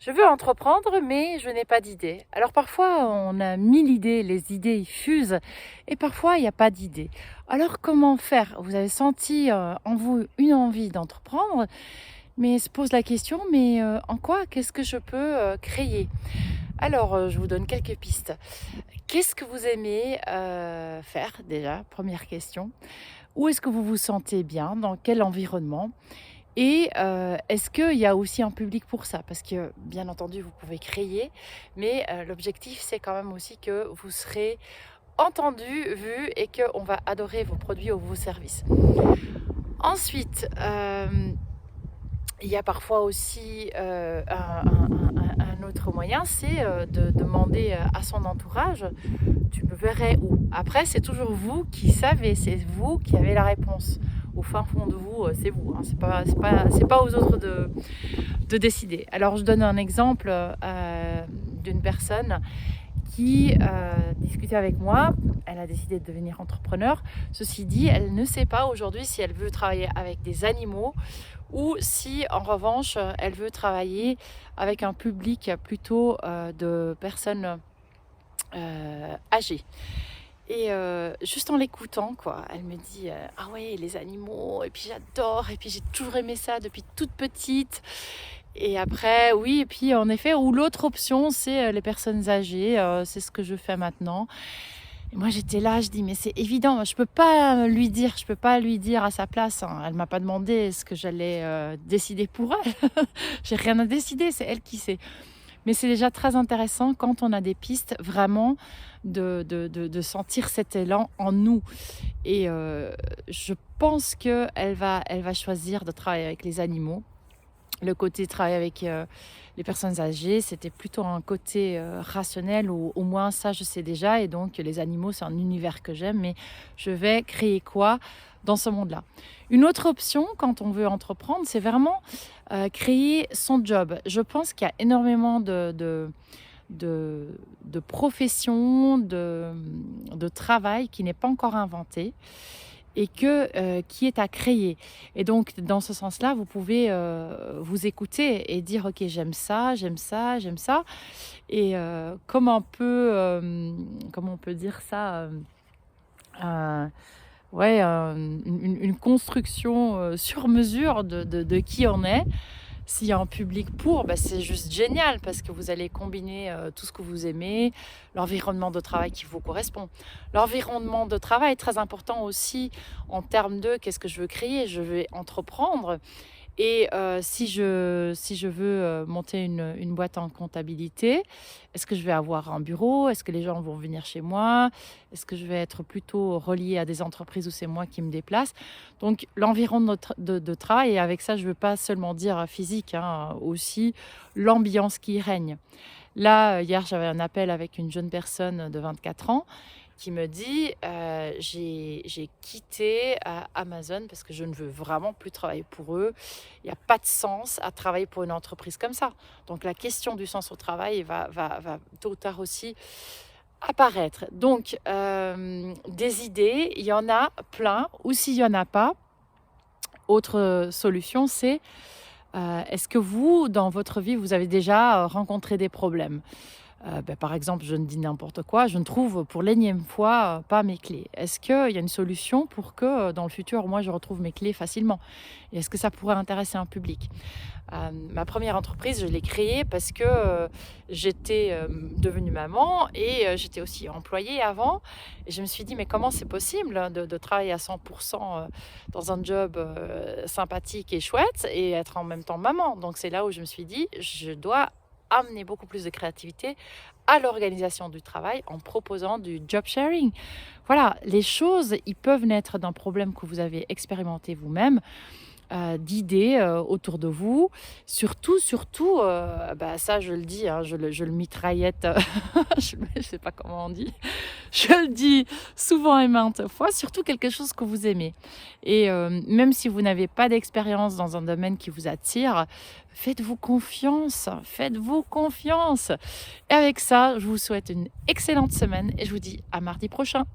Je veux entreprendre, mais je n'ai pas d'idée. Alors parfois, on a 1000 idées, les idées y fusent, et parfois, il n'y a pas d'idée. Alors comment faire? Vous avez senti en vous une envie d'entreprendre, mais se pose la question, mais en quoi? Qu'est-ce que je peux créer? Alors, je vous donne quelques pistes. Qu'est-ce que vous aimez faire déjà? Première question. Où est-ce que vous vous sentez bien? Dans quel environnement? Et est-ce qu'il y a aussi un public pour ça? Parce que, bien entendu, vous pouvez créer, mais l'objectif, c'est quand même aussi que vous serez entendu, vu et qu'on va adorer vos produits ou vos services. Ensuite, il y a parfois aussi un autre moyen, c'est de demander à son entourage, tu me verrais où? Après, c'est toujours vous qui savez, c'est vous qui avez la réponse. Au fin fond de vous, c'est vous, hein. C'est pas aux autres de décider. Alors, je donne un exemple d'une personne qui discutait avec moi. Elle a décidé de devenir entrepreneur. Ceci dit, elle ne sait pas aujourd'hui si elle veut travailler avec des animaux ou si, en revanche, elle veut travailler avec un public plutôt de personnes âgées. Et juste en l'écoutant, quoi, elle me dit ah ouais, les animaux, et puis j'adore, et puis j'ai toujours aimé ça depuis toute petite. Et après, oui, et puis en effet, ou l'autre option, c'est les personnes âgées, c'est ce que je fais maintenant. Et moi, j'étais là, je dis, mais c'est évident, je peux pas lui dire, je peux pas lui dire à sa place, hein. Elle m'a pas demandé ce que j'allais décider pour elle. J'ai rien à décider, c'est elle qui sait. Mais c'est déjà très intéressant quand on a des pistes, vraiment de sentir cet élan en nous. Et je pense qu'elle va choisir de travailler avec les animaux. Le côté travail avec les personnes âgées, c'était plutôt un côté rationnel, ou au moins ça je sais déjà. Et donc les animaux, c'est un univers que j'aime, mais je vais créer quoi dans ce monde-là? Une autre option quand on veut entreprendre, c'est vraiment créer son job. Je pense qu'il y a énormément de professions, de travail qui n'est pas encore inventé et qui est à créer. Et donc, dans ce sens-là, vous pouvez vous écouter et dire, OK, j'aime ça, j'aime ça, j'aime ça. Et comment on peut dire ça, euh, ouais, une construction sur mesure de qui on est. S'il y a un public pour, bah, c'est juste génial parce que vous allez combiner tout ce que vous aimez, l'environnement de travail qui vous correspond. L'environnement de travail est très important aussi en termes de qu'est-ce que je veux créer, je vais entreprendre. Et si je veux monter une boîte en comptabilité, est-ce que je vais avoir un bureau? Est-ce que les gens vont venir chez moi? Est-ce que je vais être plutôt reliée à des entreprises où c'est moi qui me déplace? Donc l'environnement de travail, et avec ça, je ne veux pas seulement dire physique, hein, aussi l'ambiance qui règne. Là, hier, j'avais un appel avec une jeune personne de 24 ans qui me dit j'ai quitté Amazon parce que je ne veux vraiment plus travailler pour eux. Il n'y a pas de sens à travailler pour une entreprise comme ça. Donc la question du sens au travail va tôt ou tard aussi apparaître. Donc des idées, il y en a plein. Ou s'il n'y en a pas, autre solution, c'est est-ce que vous, dans votre vie, vous avez déjà rencontré des problèmes? Par exemple, je ne dis n'importe quoi, je ne trouve pour l'énième fois pas mes clés. Est-ce qu'il y a une solution pour que dans le futur, moi, je retrouve mes clés facilement? Et est-ce que ça pourrait intéresser un public? Ma première entreprise, je l'ai créée parce que j'étais devenue maman et j'étais aussi employée avant. Et je me suis dit, mais comment c'est possible hein, de travailler à 100% dans un job sympathique et chouette et être en même temps maman? Donc c'est là où je me suis dit, je dois amener beaucoup plus de créativité à l'organisation du travail en proposant du job sharing. Voilà, les choses, ils peuvent naître d'un problème que vous avez expérimenté vous-même, d'idées autour de vous. Surtout, ça je le dis, hein, je le mitraillette, je ne sais pas comment on dit, je le dis souvent et maintes fois, surtout quelque chose que vous aimez. Et même si vous n'avez pas d'expérience dans un domaine qui vous attire, faites-vous confiance, faites-vous confiance. Et avec ça, je vous souhaite une excellente semaine et je vous dis à mardi prochain.